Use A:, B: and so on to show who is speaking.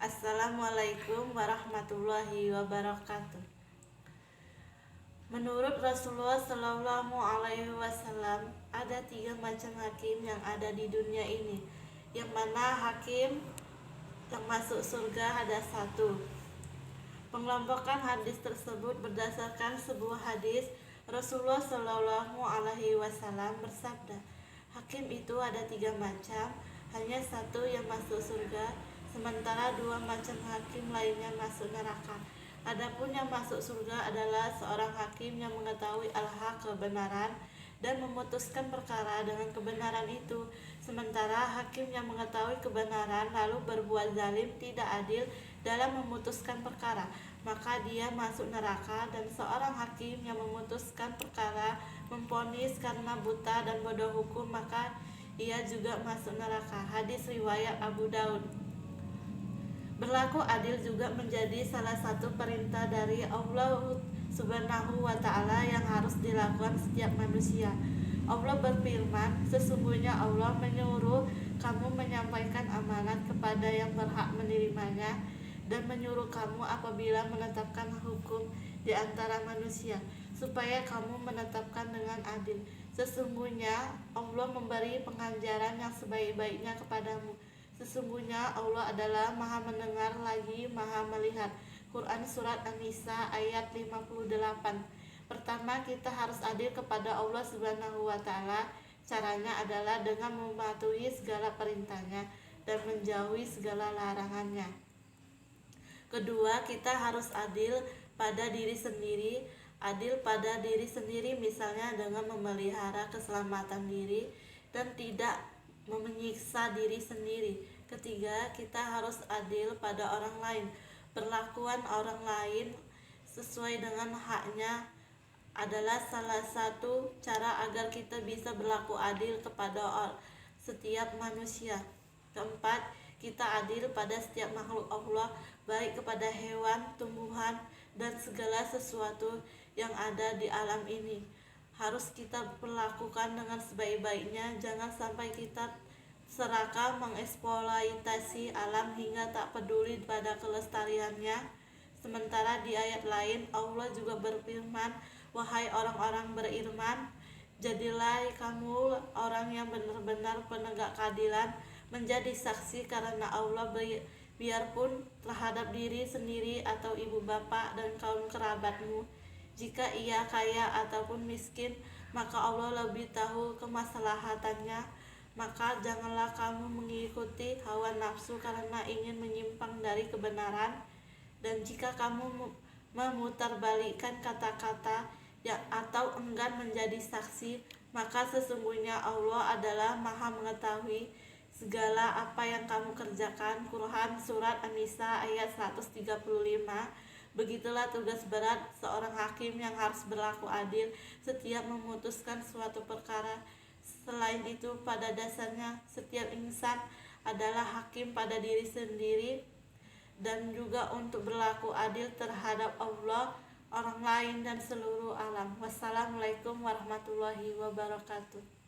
A: Assalamualaikum warahmatullahi wabarakatuh. Menurut Rasulullah Shallallahu Alaihi Wasallam, ada 3 macam hakim yang ada di dunia ini. Yang mana hakim yang masuk surga ada 1. Pengelompokan hadis tersebut berdasarkan sebuah hadis Rasulullah Shallallahu Alaihi Wasallam bersabda, hakim itu ada 3 macam, hanya 1 yang masuk surga, sementara 2 macam hakim lainnya masuk neraka. Adapun yang masuk surga adalah seorang hakim yang mengetahui al-haq kebenaran dan memutuskan perkara dengan kebenaran itu, sementara hakim yang mengetahui kebenaran lalu berbuat zalim tidak adil dalam memutuskan perkara, maka dia masuk neraka. Dan seorang hakim yang memutuskan perkara memvonis karena buta dan bodoh hukum, maka ia juga masuk neraka. Hadis riwayat Abu Daud. Berlaku adil juga menjadi salah satu perintah dari Allah Subhanahu wa Ta'ala yang harus dilakukan setiap manusia. Allah berfirman, sesungguhnya Allah menyuruh kamu menyampaikan amanat kepada yang berhak menerimanya dan menyuruh kamu apabila menetapkan hukum di antara manusia supaya kamu menetapkan dengan adil. Sesungguhnya Allah memberi pengajaran yang sebaik-baiknya kepadamu. Sesungguhnya Allah adalah Maha mendengar lagi Maha melihat. Quran Surat An-Nisa ayat 58. Pertama, kita harus adil kepada Allah Subhanahu wa Ta'ala. Caranya adalah dengan mematuhi segala perintahnya dan menjauhi segala larangannya. Kedua, kita harus adil pada diri sendiri. Adil pada diri sendiri misalnya dengan memelihara keselamatan diri dan tidak menyiksa diri sendiri. Ketiga, kita harus adil pada orang lain. Perlakuan orang lain sesuai dengan haknya adalah salah satu cara agar kita bisa berlaku adil kepada setiap manusia. Keempat, kita adil pada setiap makhluk Allah, baik kepada hewan, tumbuhan, dan segala sesuatu yang ada di alam ini. Harus kita perlakukan dengan sebaik-baiknya. Jangan sampai kita serakah mengeksploitasi alam hingga tak peduli pada kelestariannya. Sementara di ayat lain Allah juga berfirman, wahai orang-orang beriman, jadilah kamu orang yang benar-benar penegak keadilan, menjadi saksi karena Allah, biarpun terhadap diri sendiri atau ibu bapak dan kaum kerabatmu. Jika ia kaya ataupun miskin, maka Allah lebih tahu kemaslahatannya. Maka janganlah kamu mengikuti hawa nafsu karena ingin menyimpang dari kebenaran. Dan jika kamu memutarbalikkan kata-kata atau enggan menjadi saksi, maka sesungguhnya Allah adalah Maha mengetahui segala apa yang kamu kerjakan. Quran Surat An-Nisa ayat 135. Begitulah tugas berat seorang hakim yang harus berlaku adil setiap memutuskan suatu perkara. Selain itu, pada dasarnya setiap insan adalah hakim pada diri sendiri dan juga untuk berlaku adil terhadap Allah, orang lain, dan seluruh alam. Wassalamualaikum warahmatullahi wabarakatuh.